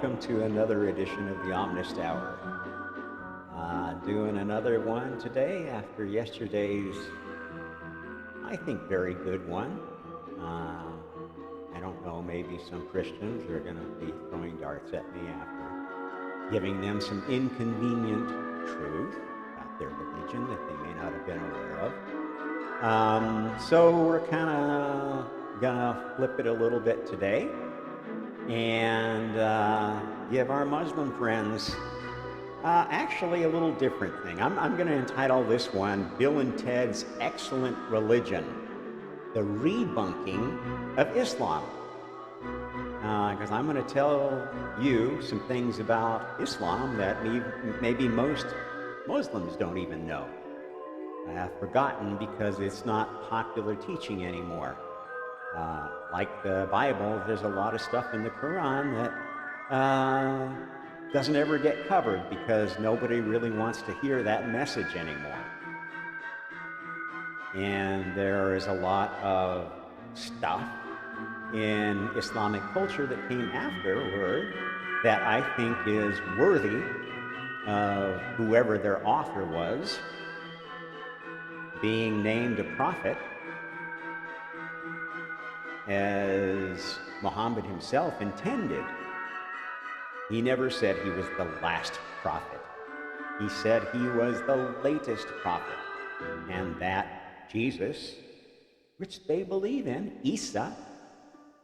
welcome to another edition of the Omnist Hour. Doing another one today after yesterday's, I think, very good one. I don't know, maybe some Christians are going to be throwing darts at me after giving them some inconvenient truth about their religion that they may not have been aware of. So we're kind of going to flip it a little bit today and give our Muslim friends actually a little different thing. I'm going to entitle this one, Bill and Ted's Excellent Religion, the Rebunking of Islam. Because I'm going to tell you some things about Islam that maybe most Muslims don't even know. I have forgotten because it's not popular teaching anymore. Like the Bible, there's a lot of stuff in the Quran that doesn't ever get covered because nobody really wants to hear that message anymore. And there is a lot of stuff in Islamic culture that came afterward that I think is worthy of whoever their author was being named a prophet, as Muhammad himself intended. He never said he was the last prophet. He said he was the latest prophet, and that Jesus, which they believe in, Isa,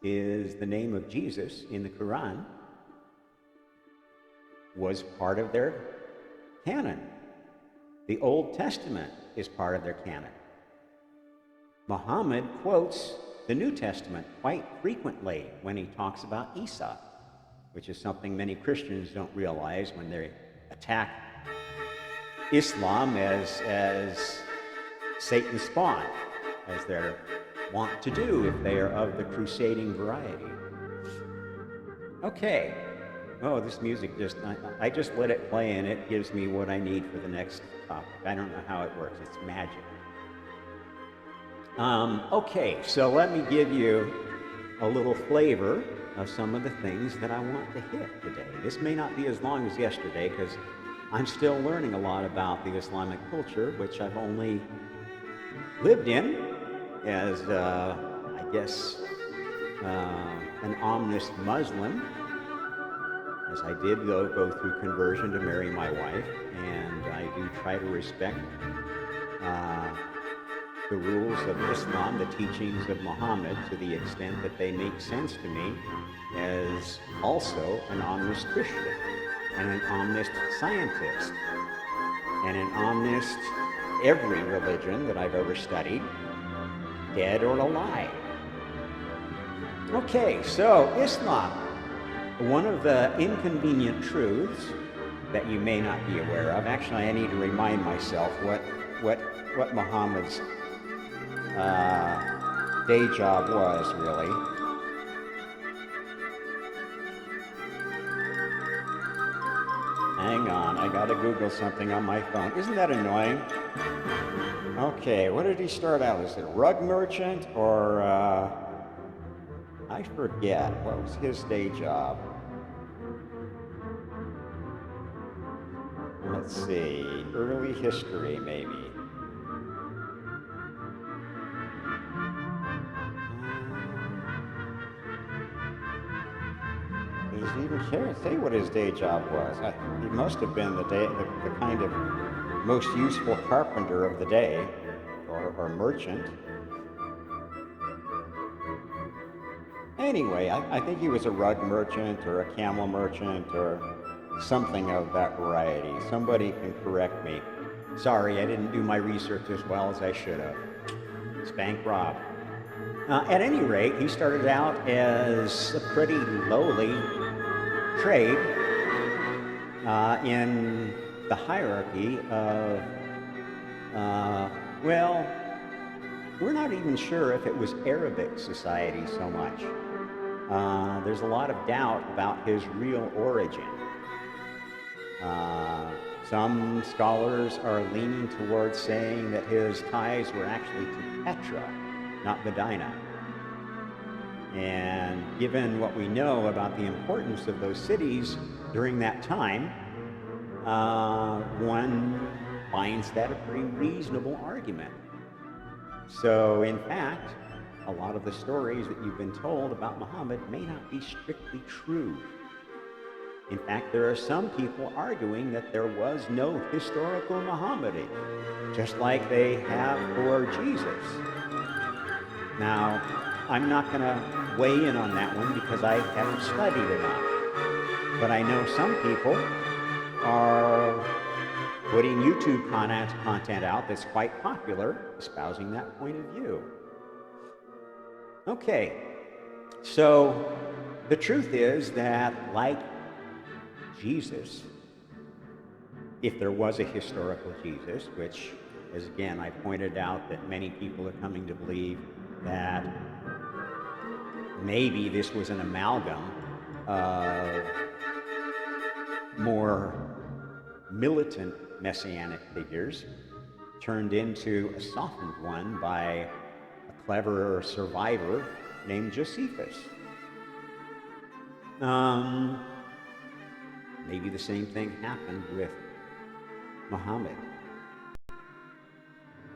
is the name of Jesus in the Quran, was part of their canon. The Old Testament is part of their canon. Muhammad quotes the New Testament quite frequently when he talks about Isa, which is something many Christians don't realize when they attack Islam as Satan's spawn, as they're wont to do if they are of the crusading variety. Okay. Oh, this music I just let it play and it gives me what I need for the next topic. I don't know how it works. It's magic. Okay, so let me give you a little flavor of some of the things that I want to hit today. This may not be as long as yesterday because I'm still learning a lot about the Islamic culture, which I've only lived in as, I guess, an omnist Muslim, as I did go through conversion to marry my wife, and I do try to respect the rules of Islam, the teachings of Muhammad, to the extent that they make sense to me as also an omnist Christian and an omnist scientist and an omnist every religion that I've ever studied, dead or alive. Okay, so Islam, one of the inconvenient truths that you may not be aware of. Actually, I need to remind myself what Muhammad's day job was, really. Hang on, I gotta Google something on my phone. Isn't that annoying? Okay, what did he start out as? A rug merchant or, I forget. What was his day job? Let's see, early history, maybe. Does he even care to say what his day job was? He must have been the kind of most useful carpenter of the day, or merchant. Anyway, I think he was a rug merchant or a camel merchant or something of that variety. Somebody can correct me. Sorry, I didn't do my research as well as I should have. Spank Rob. At any rate, he started out as a pretty lowly trade in the hierarchy of, well, we're not even sure if it was Arabic society so much. There's a lot of doubt about his real origin. Some scholars are leaning towards saying that his ties were actually to Petra, not Medina. And given what we know about the importance of those cities during that time, one finds that a pretty reasonable argument. So, in fact, a lot of the stories that you've been told about Muhammad may not be strictly true. In fact, there are some people arguing that there was no historical Muhammad, just like they have for Jesus. Now, I'm not going to weigh in on that one because I haven't studied enough. But I know some people are putting YouTube content out that's quite popular, espousing that point of view. Okay, so the truth is that, like Jesus, if there was a historical Jesus, which, as again, I pointed out that many people are coming to believe that maybe this was an amalgam of more militant messianic figures turned into a softened one by a clever survivor named Josephus. Maybe the same thing happened with Muhammad.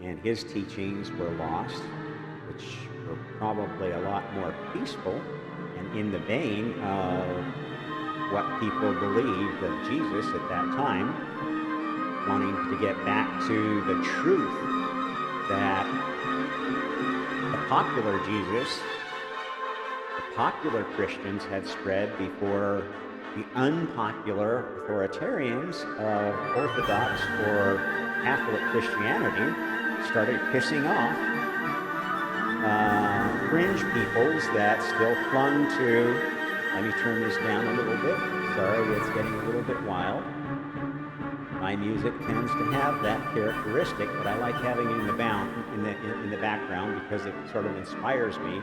And his teachings were lost, which were probably a lot more peaceful and in the vein of what people believed of Jesus at that time, wanting to get back to the truth that the popular Jesus, the popular Christians had spread before the unpopular authoritarians of Orthodox or Catholic Christianity started pissing off fringe peoples that still clung to, let me turn this down a little bit, sorry, it's getting a little bit wild. My music tends to have that characteristic, but I like having it in the background because it sort of inspires me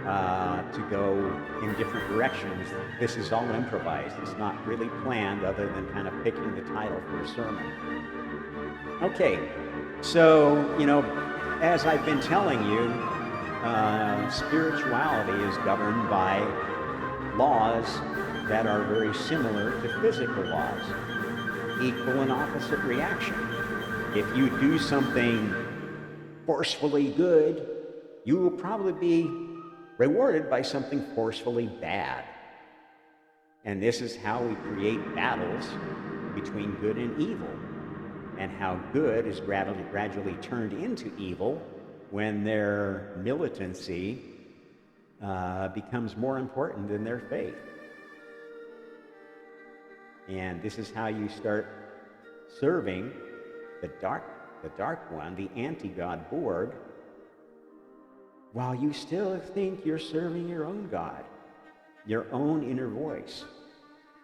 to go in different directions. This is all improvised. It's not really planned other than kind of picking the title for a sermon. Okay, so, as I've been telling you, spirituality is governed by laws that are very similar to physical laws. Equal and opposite reaction. If you do something forcefully good, you will probably be rewarded by something forcefully bad. And this is how we create battles between good and evil, and how good is gradually turned into evil when their militancy becomes more important than their faith. And this is how you start serving the dark one, the anti-God Borg, while you still think you're serving your own God, your own inner voice.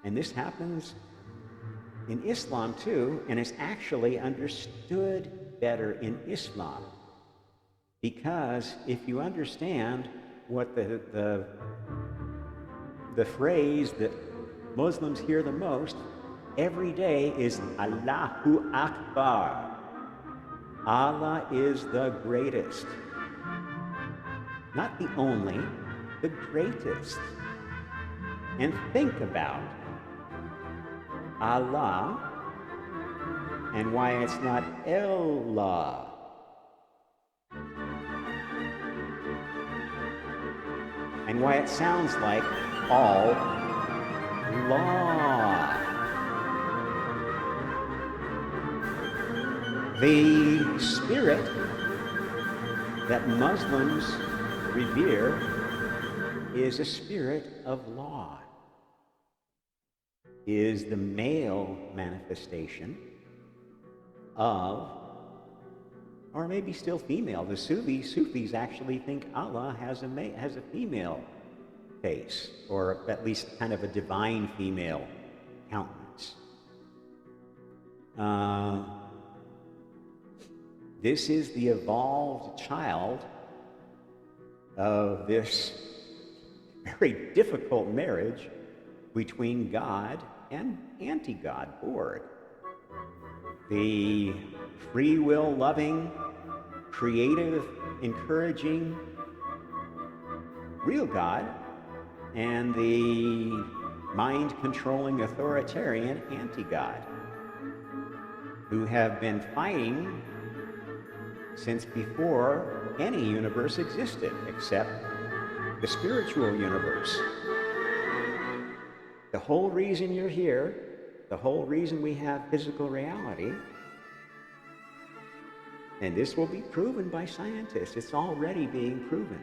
And this happens in Islam too, and it's actually understood better in Islam. Because if you understand what the phrase that Muslims hear the most every day is Allahu Akbar. Allah is the greatest. Not the only, the greatest. And think about Allah and why it's not Allah. And why it sounds like all law. The spirit that Muslims revere is a spirit of law, is the male manifestation of, or maybe still female. The Sufis actually think Allah has a female face, or at least kind of a divine female countenance. This is the evolved child of this very difficult marriage between God and anti-God Borg. The free will loving, creative, encouraging, real God and the mind-controlling authoritarian anti-God, who have been fighting since before any universe existed, except the spiritual universe. The whole reason you're here, the whole reason we have physical reality, and this will be proven by scientists, it's already being proven,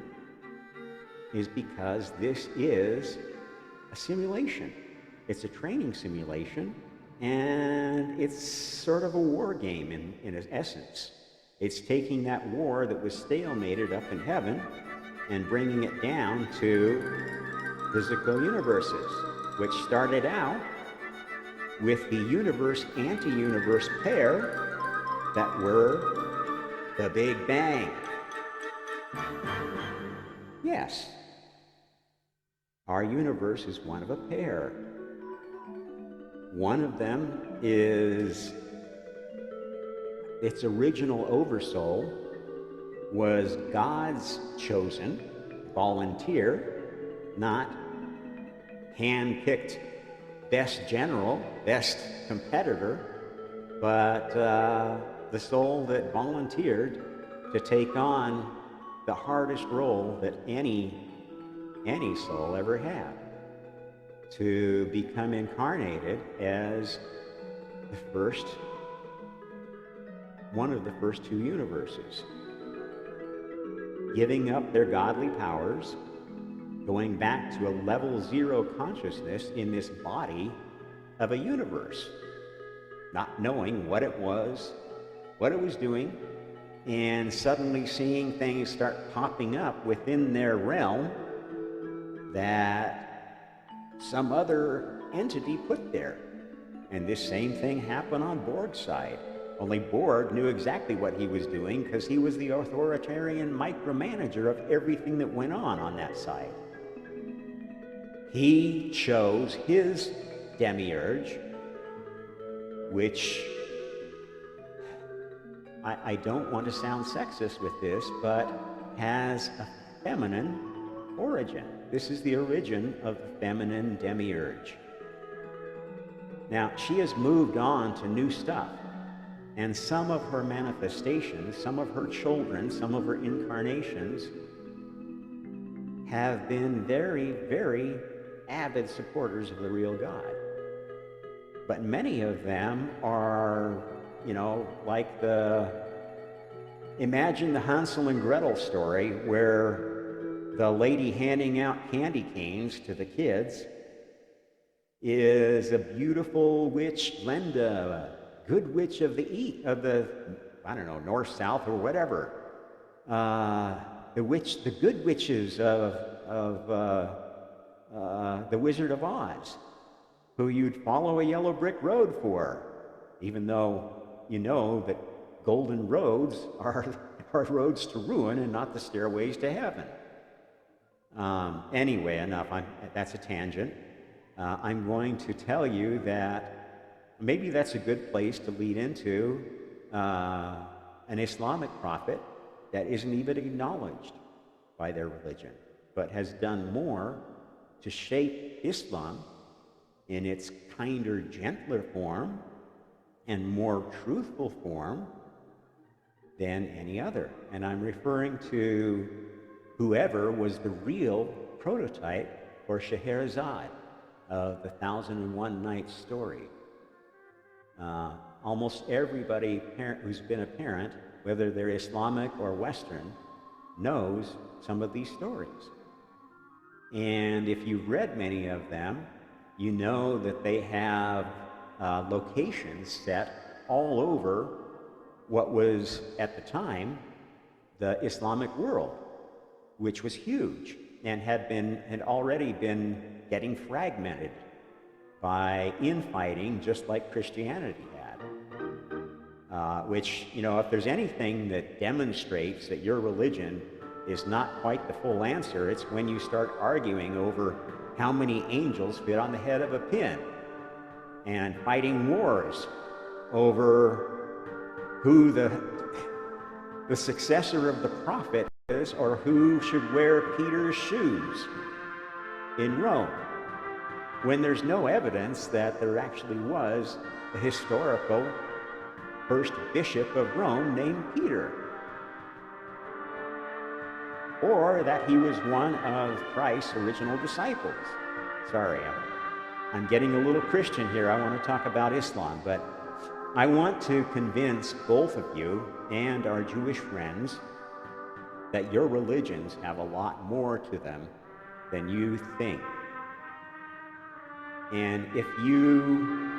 is because this is a simulation. It's a training simulation, and it's sort of a war game in essence. It's taking that war that was stalemated up in heaven and bringing it down to physical universes, which started out with the universe anti-universe pair that were the Big Bang. Yes, our universe is one of a pair. One of them is its original oversoul was God's chosen volunteer, not hand-picked best general, best competitor, but the soul that volunteered to take on the hardest role that any soul ever had, to become incarnated as one of the first two universes, giving up their godly powers, going back to a level zero consciousness in this body of a universe, not knowing what it was doing, and suddenly seeing things start popping up within their realm that some other entity put there. And this same thing happened on Borg's side. Only Borg knew exactly what he was doing because he was the authoritarian micromanager of everything that went on that side. He chose his demiurge, which I don't want to sound sexist with this, but has a feminine origin. This is the origin of the feminine demiurge. Now, she has moved on to new stuff, and some of her manifestations, some of her children, some of her incarnations have been very, very avid supporters of the real God. But many of them are, like imagine the Hansel and Gretel story where the lady handing out candy canes to the kids is a beautiful witch, Glenda, good witch of the north, south, or whatever. The good witches of the Wizard of Oz, who you'd follow a yellow brick road for, even though you know that golden roads are roads to ruin and not the stairways to heaven. Anyway, enough. That's a tangent. I'm going to tell you that maybe that's a good place to lead into an Islamic prophet that isn't even acknowledged by their religion, but has done more to shape Islam in its kinder, gentler form and more truthful form than any other. And I'm referring to whoever was the real prototype for Scheherazade of the 1001 Nights story. Almost everybody who's been a parent, whether they're Islamic or Western, knows some of these stories. And if you've read many of them, you know that they have locations set all over what was, at the time, the Islamic world, which was huge and had already been getting fragmented by infighting, just like Christianity had. Which, if there's anything that demonstrates that your religion is not quite the full answer, it's when you start arguing over how many angels fit on the head of a pin, and fighting wars over who the successor of the prophet is, or who should wear Peter's shoes in Rome, when there's no evidence that there actually was a historical first bishop of Rome named Peter, or that he was one of Christ's original disciples. Sorry, I'm getting a little Christian here. I want to talk about Islam, but I want to convince both of you and our Jewish friends that your religions have a lot more to them than you think. And if you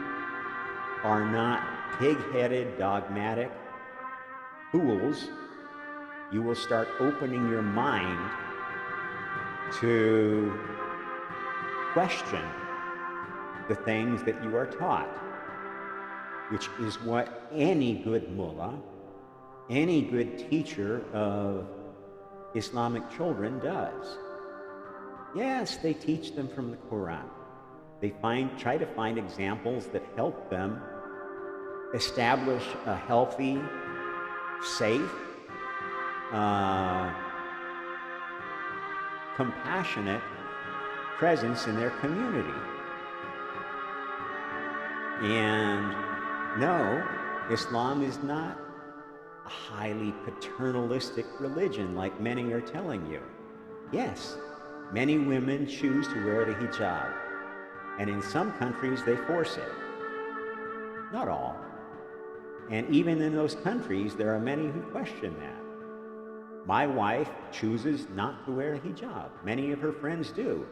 are not pig-headed, dogmatic fools, you will start opening your mind to question the things that you are taught, which is what any good mullah, any good teacher of Islamic children does. Yes, they teach them from the Quran. They try to find examples that help them establish a healthy, safe, compassionate presence in their community. And no, Islam is not a highly paternalistic religion like many are telling you. Yes, many women choose to wear the hijab, and in some countries they force it. Not all. And even in those countries, there are many who question that. My wife chooses not to wear a hijab. Many of her friends do.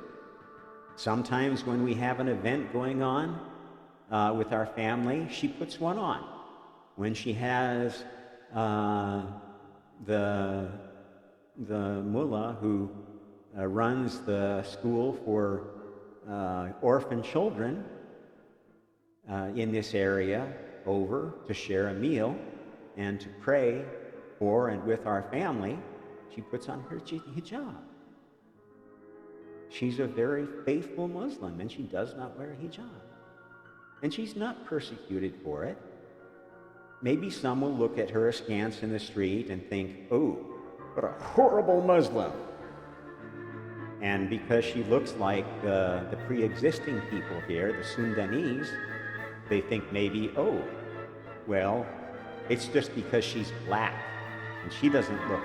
Sometimes when we have an event going on with our family, she puts one on. When she has the mullah who runs the school for orphan children in this area over to share a meal and to pray for and with our family, she puts on her hijab. She's a very faithful Muslim, and she does not wear a hijab. And she's not persecuted for it. Maybe some will look at her askance in the street and think, oh, what a horrible Muslim. And because she looks like the pre-existing people here, the Sundanese, they think maybe, oh, well, it's just because she's black and she doesn't look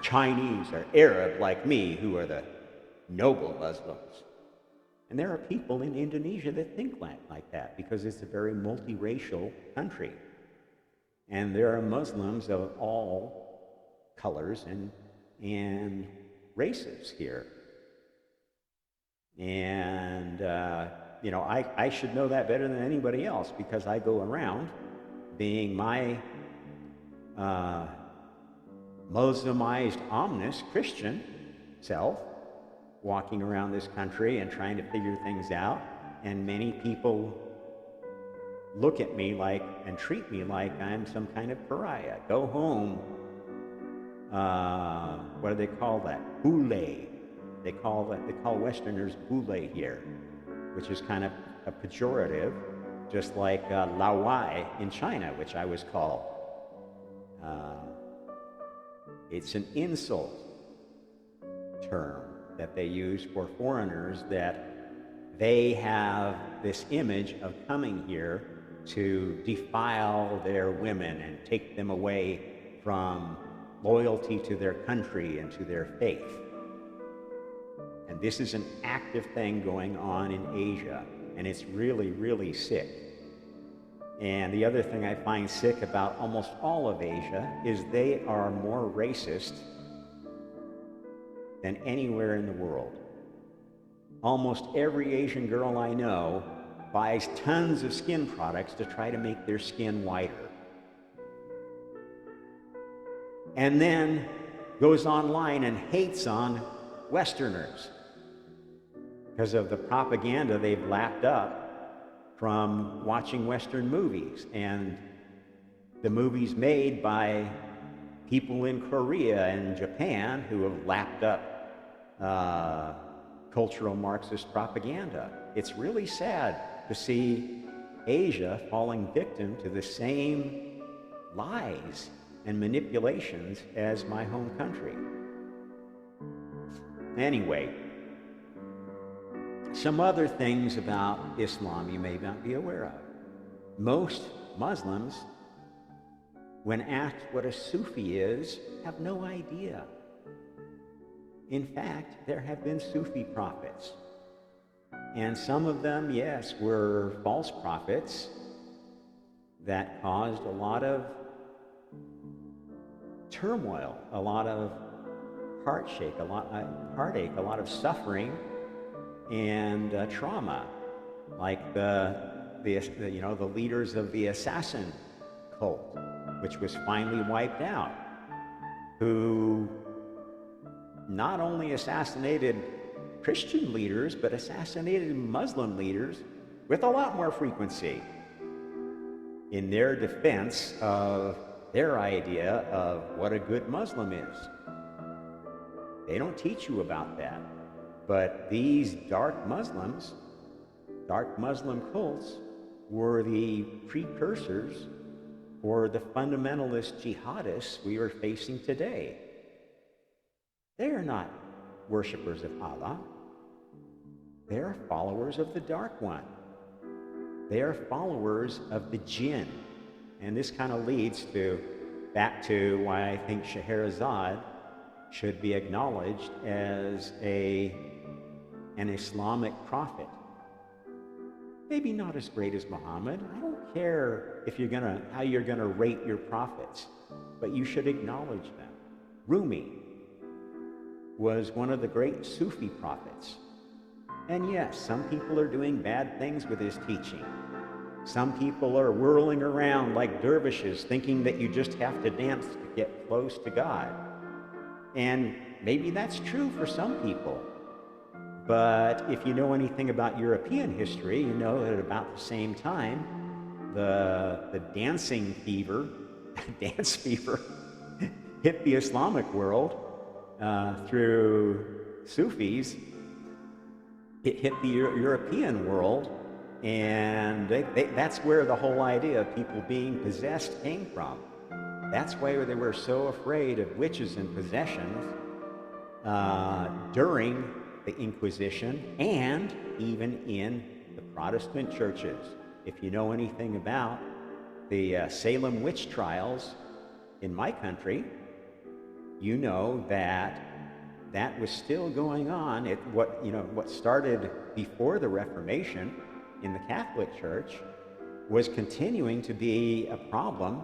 Chinese or Arab like me, who are the noble Muslims. And there are people in Indonesia that think like that because it's a very multiracial country. And there are Muslims of all colors and races here. And, I should know that better than anybody else because I go around being my Muslimized, ominous Christian self, walking around this country and trying to figure things out. And many people look at me like and treat me like I'm some kind of pariah. Go home. What do they call that? Boule. They call Westerners boule here, which is kind of a pejorative, just like Lawai in China, which I was called. It's an insult term that they use for foreigners, that they have this image of coming here to defile their women and take them away from loyalty to their country and to their faith. And this is an active thing going on in Asia, and it's really, really sick. And the other thing I find sick about almost all of Asia is they are more racist than anywhere in the world. Almost every Asian girl I know buys tons of skin products to try to make their skin whiter. And then goes online and hates on Westerners because of the propaganda they've lapped up from watching Western movies and the movies made by people in Korea and Japan who have lapped up cultural Marxist propaganda. It's really sad to see Asia falling victim to the same lies and manipulations as my home country. Anyway, some other things about Islam you may not be aware of. Most Muslims, when asked what a Sufi is, have no idea. In fact, there have been Sufi prophets. And some of them, yes, were false prophets that caused a lot of turmoil, a lot of heartache, a lot of suffering and trauma, like the leaders of the assassin cult, which was finally wiped out, who not only assassinated Christian leaders, but assassinated Muslim leaders with a lot more frequency in their defense of their idea of what a good Muslim is. They don't teach you about that. But these dark Muslim cults, were the precursors for the fundamentalist jihadists we are facing today. They are not worshipers of Allah. They are followers of the Dark One. They are followers of the jinn. And this kind of leads back to why I think Scheherazade should be acknowledged as an Islamic prophet. Maybe not as great as Muhammad. I don't care how you're gonna rate your prophets, but you should acknowledge them. Rumi was one of the great Sufi prophets. And yes, some people are doing bad things with his teaching. Some people are whirling around like dervishes, thinking that you just have to dance to get close to God. And maybe that's true for some people. But if you know anything about European history, you know that at about the same time, the dancing fever, dance fever, hit the Islamic world through Sufis. It hit the European world, and that's where the whole idea of people being possessed came from. That's why they were so afraid of witches and possessions during the Inquisition and even in the Protestant churches. If you know anything about the Salem witch trials in my country, you know that was still going on. What started before the Reformation in the Catholic Church was continuing to be a problem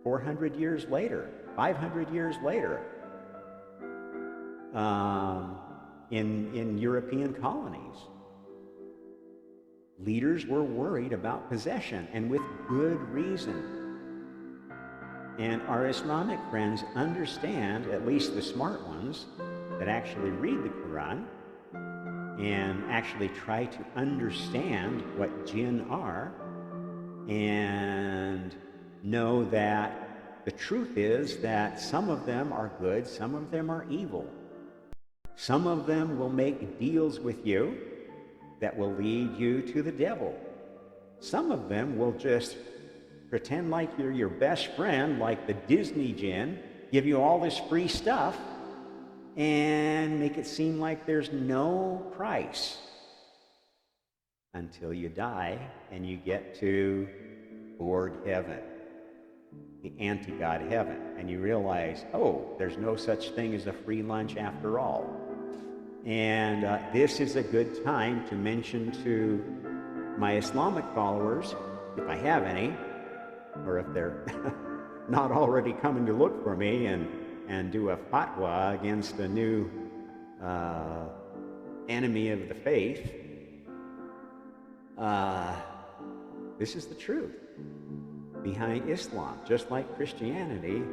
400 years later, 500 years later, in European colonies. Leaders were worried about possession, and with good reason. And our Islamic friends understand, at least the smart ones, that actually read the Quran and actually try to understand what jinn are, and know that the truth is that some of them are good, some of them are evil. Some of them will make deals with you that will lead you to the devil. Some of them will just pretend like you're your best friend, like the Disney jinn, give you all this free stuff, and make it seem like there's no price until you die and you get to Lord Heaven, the anti-God heaven, and you realize, oh, there's no such thing as a free lunch after all. And this is a good time to mention to my Islamic followers, if I have any, or if they're not already coming to look for me and do a fatwa against a new enemy of the faith, this is the truth. Behind Islam, just like Christianity,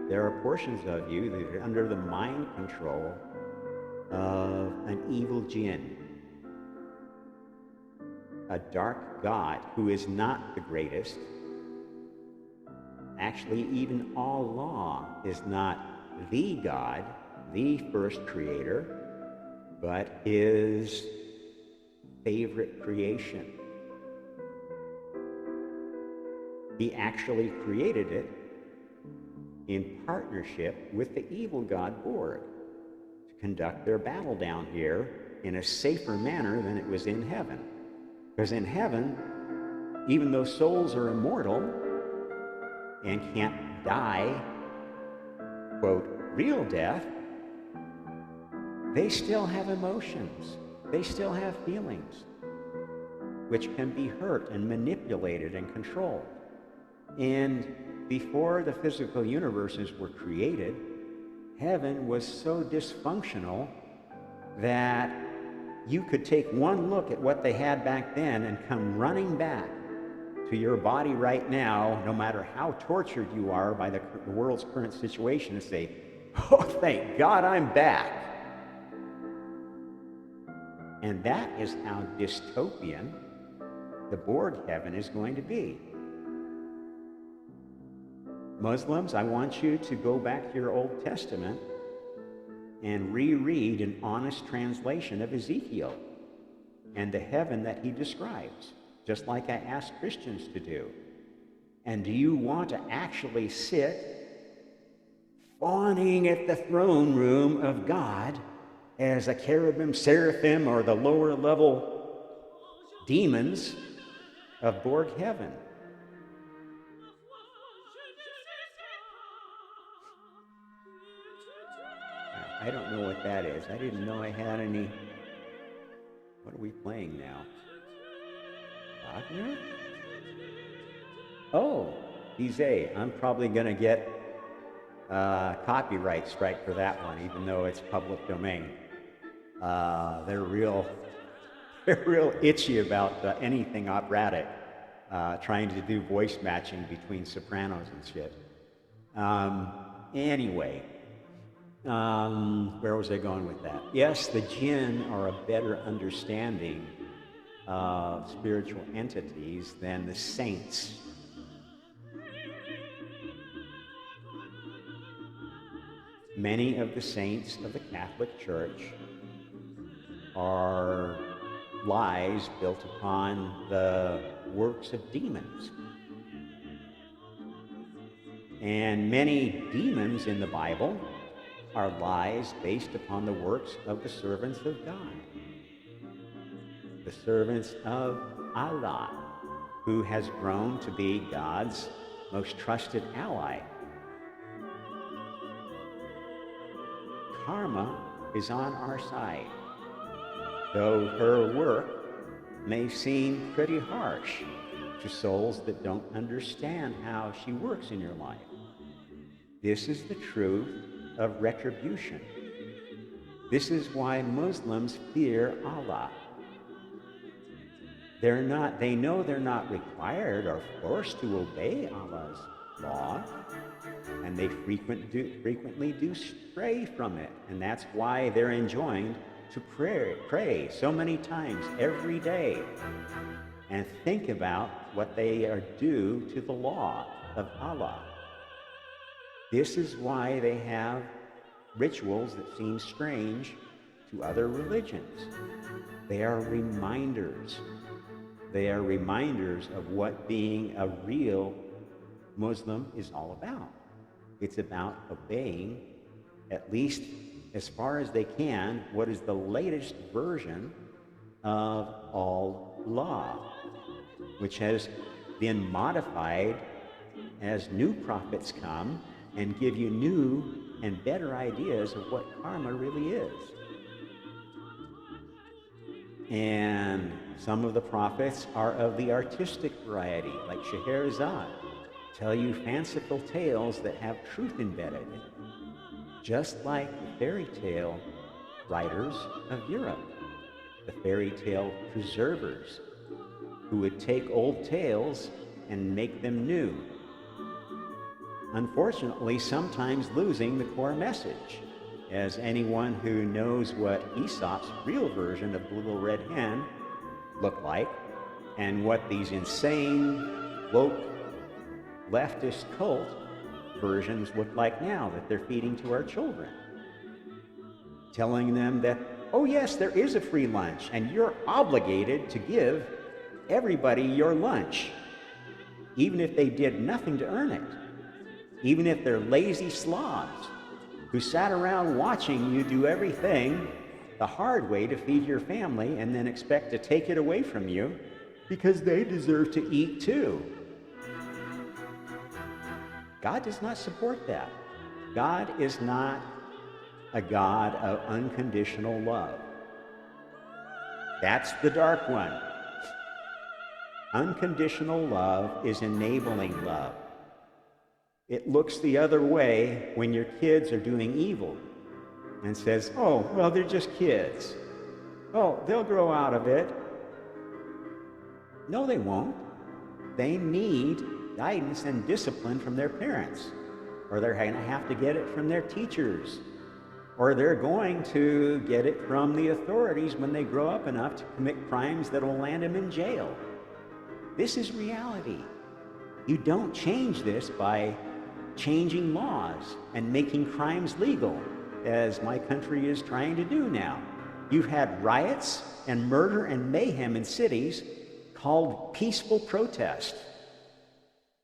there are portions of you that are under the mind control of an evil jinn, a dark god who is not the greatest. Actually, even Allah is not the God, the first creator, but his favorite creation. He actually created it in partnership with the evil god Borg to conduct their battle down here in a safer manner than it was in heaven. Because in heaven, even though souls are immortal and can't die, quote, real death, they still have emotions. They still have feelings, which can be hurt and manipulated and controlled. And before the physical universes were created, heaven was so dysfunctional that you could take one look at what they had back then and come running back to your body right now, no matter how tortured you are by the world's current situation, and say, oh, thank God I'm back. And that is how dystopian the Borg heaven is going to be. Muslims, I want you to go back to your Old Testament and reread an honest translation of Ezekiel and the heaven that he describes, just like I asked Christians to do. And do you want to actually sit fawning at the throne room of God as a cherubim, seraphim, or the lower level demons of Borg heaven? I don't know what that is. I didn't know I had any. What are we playing now? Wagner? Oh, Bizet. I'm probably going to get a copyright strike for that one, even though it's public domain. They're real itchy about anything operatic, trying to do voice matching between sopranos and shit. Anyway. Where was I going with that? Yes, the jinn are a better understanding of spiritual entities than the saints. Many of the saints of the Catholic Church are lies built upon the works of demons. And many demons in the Bible are lies based upon the works of the servants of God, the servants of Allah, who has grown to be God's most trusted ally. Karma is on our side, though her work may seem pretty harsh to souls that don't understand how she works in your life. This is the truth of retribution. This is why Muslims fear Allah. They know they're not required or forced to obey Allah's law, and they frequently do stray from it. And that's why they're enjoined to pray so many times every day and think about what they are due to the law of Allah. This is why they have rituals that seem strange to other religions. They are reminders. They are reminders of what being a real Muslim is all about. It's about obeying, at least as far as they can, what is the latest version of Allah, which has been modified as new prophets come and give you new and better ideas of what karma really is. And some of the prophets are of the artistic variety, like Scheherazade, tell you fanciful tales that have truth embedded in it, just like the fairy tale writers of Europe, the fairy tale preservers, who would take old tales and make them new. Unfortunately, sometimes losing the core message, as anyone who knows what Aesop's real version of the Little Red Hen looked like, and what these insane, woke, leftist cult versions look like now that they're feeding to our children. Telling them that, oh yes, there is a free lunch, and you're obligated to give everybody your lunch, even if they did nothing to earn it. even if they're lazy slobs who sat around watching you do everything the hard way to feed your family and then expect to take it away from you because they deserve to eat too. God does not support that. God is not a God of unconditional love. That's the dark one. Unconditional love is enabling love. It looks the other way when your kids are doing evil and says, oh, well, they're just kids. Oh, they'll grow out of it. No, they won't. They need guidance and discipline from their parents, or they're going to have to get it from their teachers, or they're going to get it from the authorities when they grow up enough to commit crimes that will land them in jail. This is reality. You don't change this by changing laws and making crimes legal, as my country is trying to do now. You've had riots and murder and mayhem in cities called peaceful protest,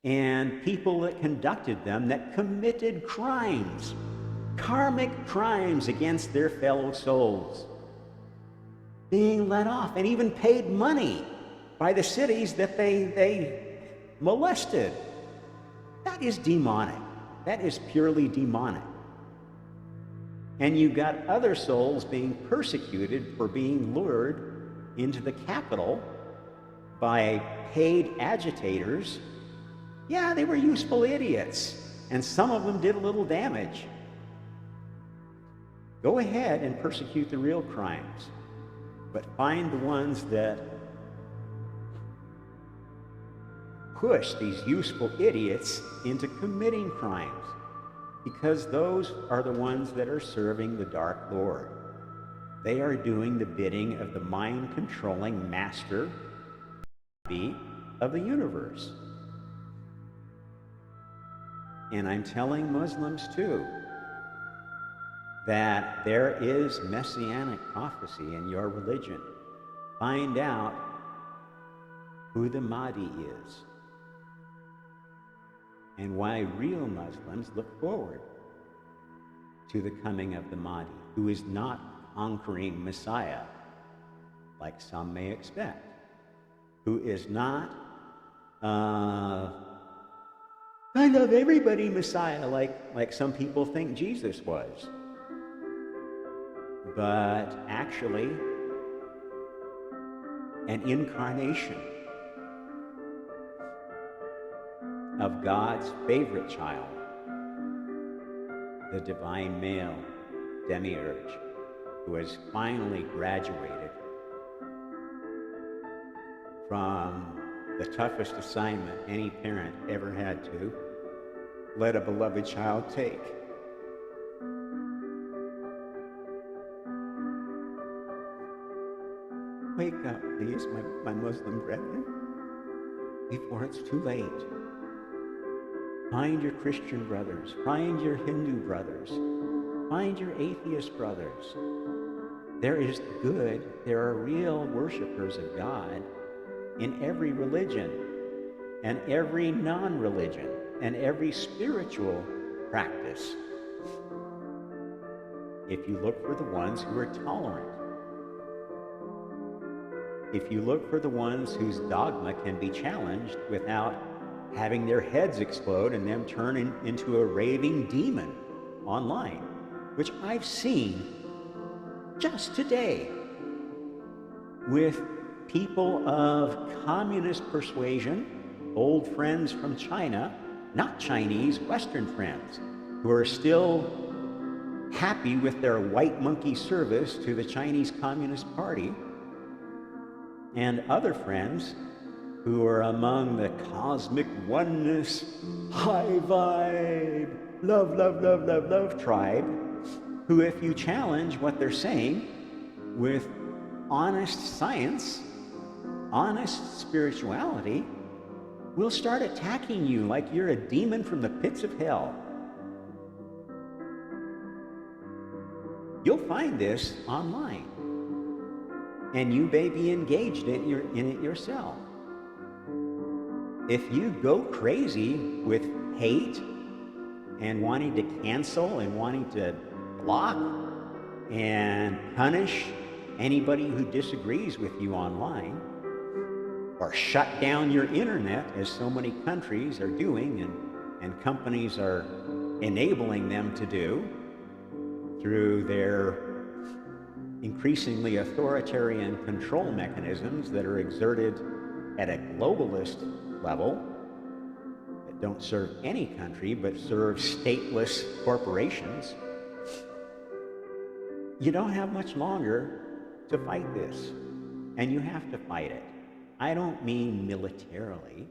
and people that conducted them that committed crimes, karmic crimes against their fellow souls, being let off and even paid money by the cities that they molested. That is demonic. That is purely demonic. And you've got other souls being persecuted for being lured into the capital by paid agitators. Yeah, they were useful idiots, and some of them did a little damage. Go ahead and persecute the real crimes, but find the ones that push these useful idiots into committing crimes, because those are the ones that are serving the Dark Lord. They are doing the bidding of the mind-controlling master of the universe. And I'm telling Muslims too that there is messianic prophecy in your religion. Find out who the Mahdi is and why real Muslims look forward to the coming of the Mahdi, who is not conquering Messiah like some may expect, who is not I love everybody Messiah like some people think Jesus was, but actually an incarnation of God's favorite child, the divine male demiurge, who has finally graduated from the toughest assignment any parent ever had to let a beloved child take. Wake up, please, my Muslim brethren, before it's too late. Find your Christian brothers, find your Hindu brothers, find your atheist brothers. There is good, there are real worshipers of God in every religion and every non-religion and every spiritual practice, if you look for the ones who are tolerant, if you look for the ones whose dogma can be challenged without having their heads explode and them turn into a raving demon online, which I've seen just today with people of communist persuasion, old friends from China, not Chinese, Western friends, who are still happy with their white monkey service to the Chinese Communist Party, and other friends who are among the cosmic oneness, high vibe, love, love, love, love, love tribe, who, if you challenge what they're saying with honest science, honest spirituality, will start attacking you like you're a demon from the pits of hell. You'll find this online, and you may be engaged in it yourself. If you go crazy with hate and wanting to cancel and wanting to block and punish anybody who disagrees with you online, or shut down your internet, as so many countries are doing and companies are enabling them to do through their increasingly authoritarian control mechanisms that are exerted at a globalist level that don't serve any country but serve stateless corporations. You don't have much longer to fight this, and you have to fight it. I don't mean militarily.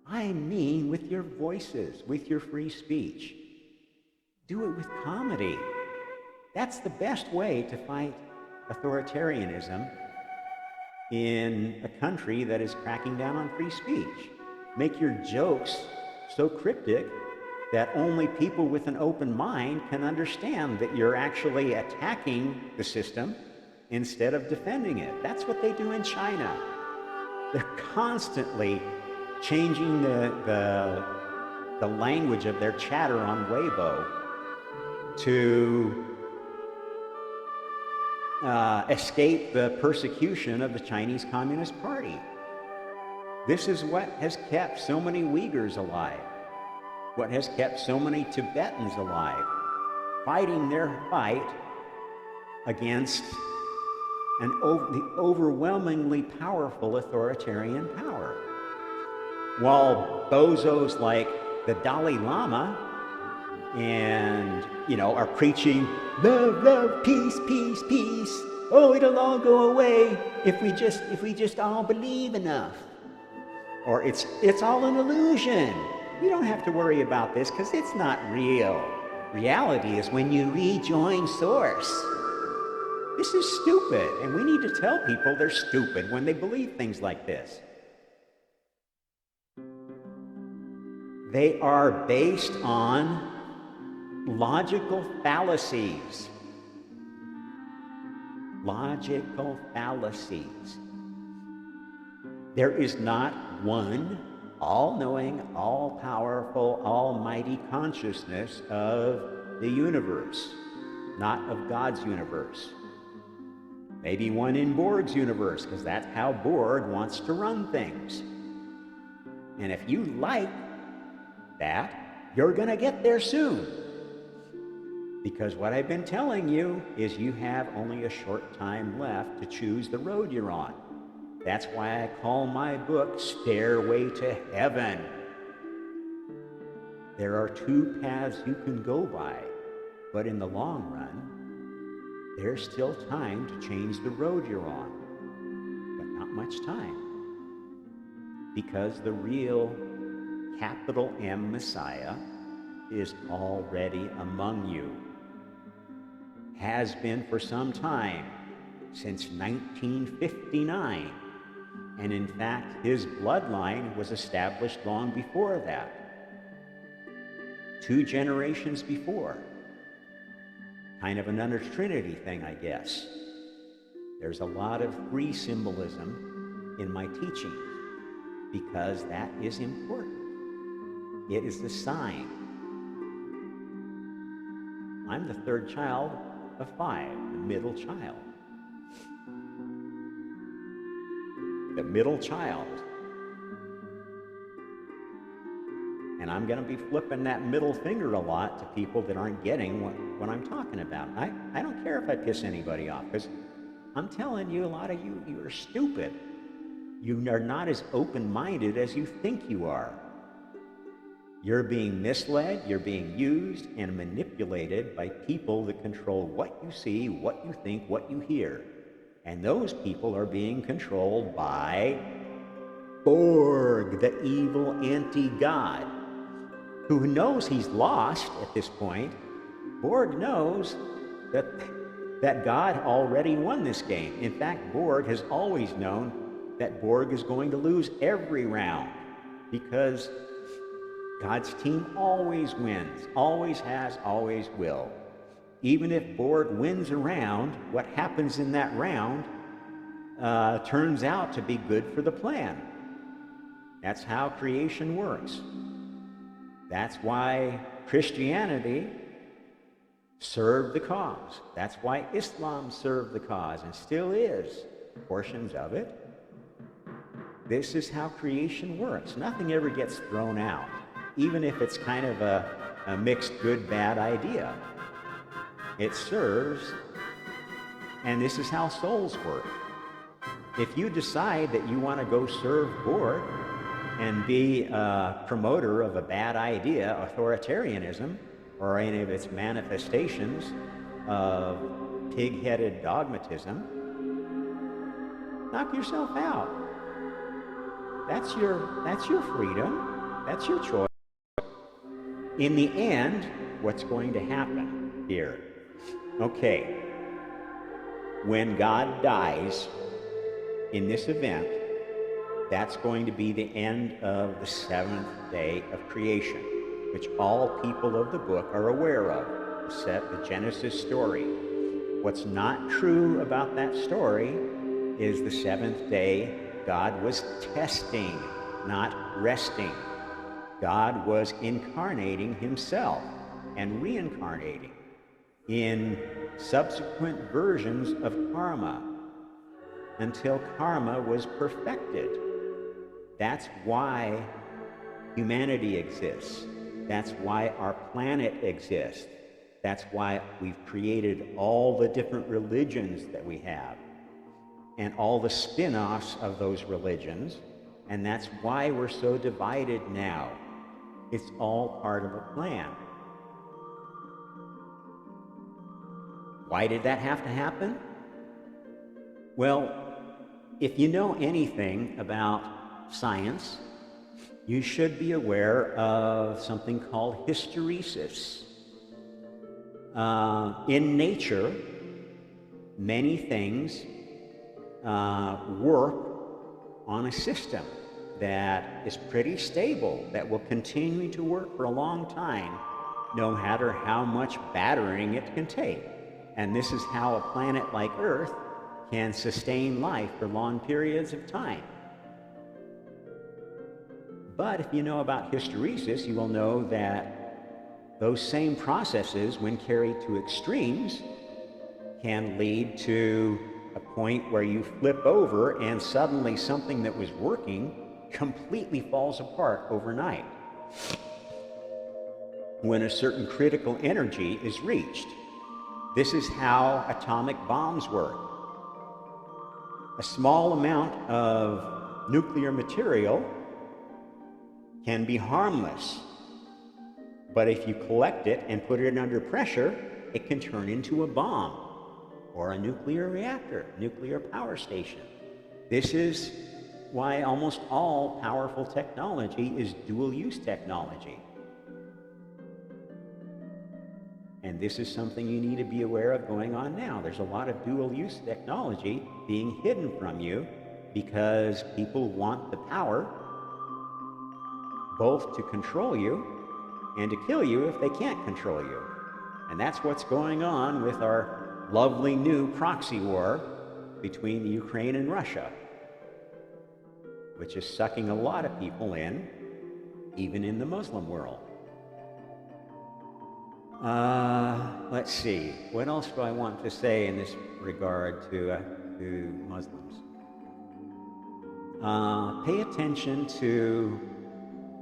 I mean with your voices, with your free speech. Do it with comedy. That's the best way to fight authoritarianism in a country that is cracking down on free speech. Make your jokes so cryptic that only people with an open mind can understand that you're actually attacking the system instead of defending it. That's what they do in China. They're constantly changing the language of their chatter on Weibo to escape the persecution of the Chinese Communist Party. This is what has kept so many Uyghurs alive, what has kept so many Tibetans alive, fighting their fight against the overwhelmingly powerful authoritarian power. While bozos like the Dalai Lama and, are preaching love, love, peace, peace, peace. Oh, it'll all go away if we just all believe enough. Or it's all an illusion. You don't have to worry about this because it's not real. Reality is when you rejoin source. This is stupid, and we need to tell people they're stupid when they believe things like this. They are based on logical fallacies. Logical fallacies. There is not one all-knowing, all-powerful, almighty consciousness of the universe, not of God's universe. Maybe one in Borg's universe, because that's how Borg wants to run things. And if you like that, you're going to get there soon. Because what I've been telling you is you have only a short time left to choose the road you're on. That's why I call my book Stairway to Heaven. There are two paths you can go by, but in the long run, there's still time to change the road you're on, but not much time. Because the real capital M Messiah is already among you. Has been for some time, since 1959. And in fact, his bloodline was established long before that. 2 generations before. Kind of another Trinity thing, I guess. There's a lot of 3 symbolism in my teaching because that is important. It is the sign. I'm the 3rd child of 5, the middle child. The middle child. And I'm going to be flipping that middle finger a lot to people that aren't getting what I'm talking about. I don't care if I piss anybody off, because I'm telling you, a lot of you are stupid. You are not as open-minded as you think you are. You're being misled, you're being used and manipulated by people that control what you see, what you think, what you hear. And those people are being controlled by Borg, the evil anti-God, who knows he's lost at this point. Borg knows that God already won this game. In fact, Borg has always known that Borg is going to lose every round because God's team always wins, always has, always will. Even if Borg wins a round, what happens in that round turns out to be good for the plan. That's how creation works. That's why Christianity served the cause. That's why Islam served the cause and still is portions of it. This is how creation works. Nothing ever gets thrown out, even if it's kind of a mixed good, bad idea. It serves, and this is how souls work. If you decide that you want to go serve Borg and be a promoter of a bad idea, authoritarianism, or any of its manifestations of pig-headed dogmatism, knock yourself out. That's your freedom. That's your choice. In the end, what's going to happen here? Okay, when God dies in this event, that's going to be the end of the seventh day of creation, which all people of the book are aware of, the Genesis story. What's not true about that story is the seventh day God was testing, not resting. God was incarnating himself and reincarnating in subsequent versions of karma until karma was perfected. That's why humanity exists. That's why our planet exists. That's why we've created all the different religions that we have and all the spin-offs of those religions. And that's why we're so divided now. It's all part of a plan. Why did that have to happen? Well, if you know anything about science, you should be aware of something called hysteresis. In nature, many things work on a system that is pretty stable, that will continue to work for a long time, no matter how much battering it can take. And this is how a planet like Earth can sustain life for long periods of time. But if you know about hysteresis, you will know that those same processes, when carried to extremes, can lead to a point where you flip over and suddenly something that was working completely falls apart overnight when a certain critical energy is reached. This is how atomic bombs work. A small amount of nuclear material can be harmless, but if you collect it and put it under pressure, it can turn into a bomb or a nuclear reactor, nuclear power station. This is why almost all powerful technology is dual-use technology. And this is something you need to be aware of going on now. There's a lot of dual-use technology being hidden from you because people want the power both to control you and to kill you if they can't control you. And that's what's going on with our lovely new proxy war between Ukraine and Russia, which is sucking a lot of people in, even in the Muslim world. Let's see, what else do I want to say in this regard to Muslims? Pay attention to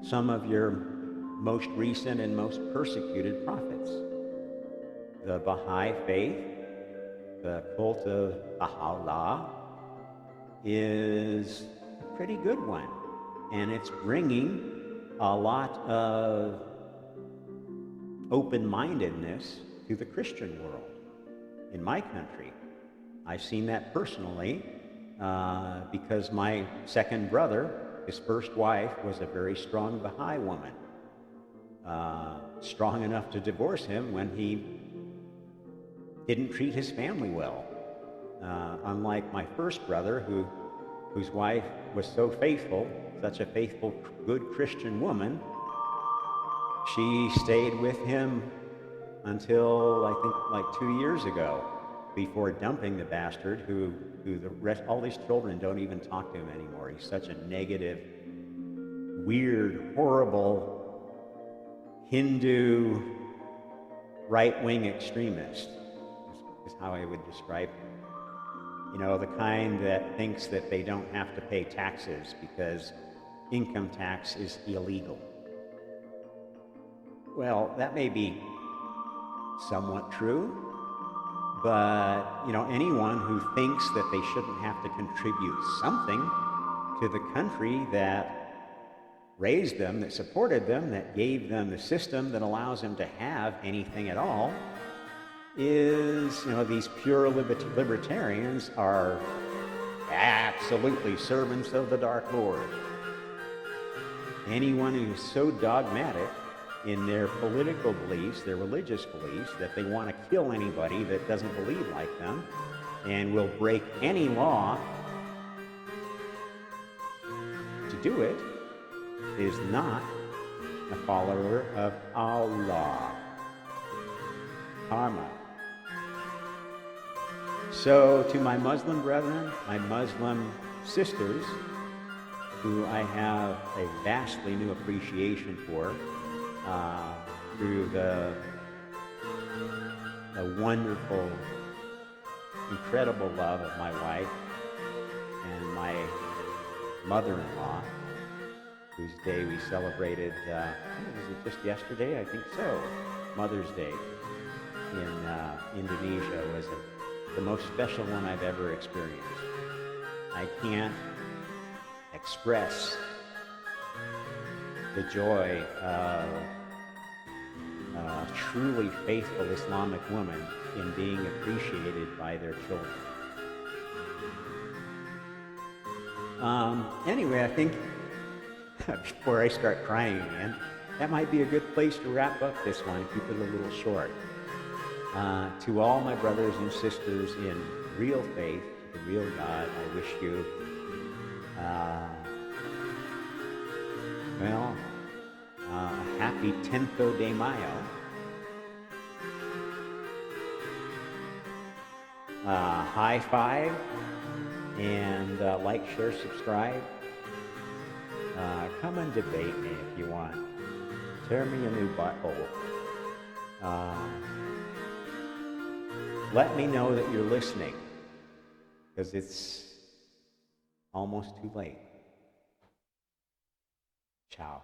some of your most recent and most persecuted prophets. The Baha'i faith, the cult of Baha'u'llah, is a pretty good one, and it's bringing a lot of open-mindedness to the Christian world in my country. I've seen that personally because my second brother, his first wife, was a very strong Baha'i woman, strong enough to divorce him when he didn't treat his family well. Unlike my first brother, whose wife was so faithful, such a faithful, good Christian woman, she stayed with him until, I think, like 2 years ago, before dumping the bastard who all these children don't even talk to him anymore. He's such a negative, weird, horrible Hindu right-wing extremist is how I would describe him. You know, the kind that thinks that they don't have to pay taxes because income tax is illegal. Well, that may be somewhat true, but, you know, anyone who thinks that they shouldn't have to contribute something to the country that raised them, that supported them, that gave them the system that allows them to have anything at all, is, you know, these pure libertarians are absolutely servants of the Dark Lord. Anyone who's so dogmatic in their political beliefs, their religious beliefs, that they want to kill anybody that doesn't believe like them and will break any law to do it, is not a follower of Allah. Karma. So to my Muslim brethren, my Muslim sisters, who I have a vastly new appreciation for through the wonderful, incredible love of my wife and my mother-in-law, whose day we celebrated, was it just yesterday? I think so. Mother's Day in Indonesia was the most special one I've ever experienced. I can't express the joy of a truly faithful Islamic woman in being appreciated by their children. Anyway, I think before I start crying again, that might be a good place to wrap up this one, keep it a little short. To all my brothers and sisters in real faith, the real God, I wish you, a happy Tenth de Mayo. High five, and like, share, subscribe. Come and debate me if you want. Tear me a new butthole. Let me know that you're listening, because it's almost too late. Ciao.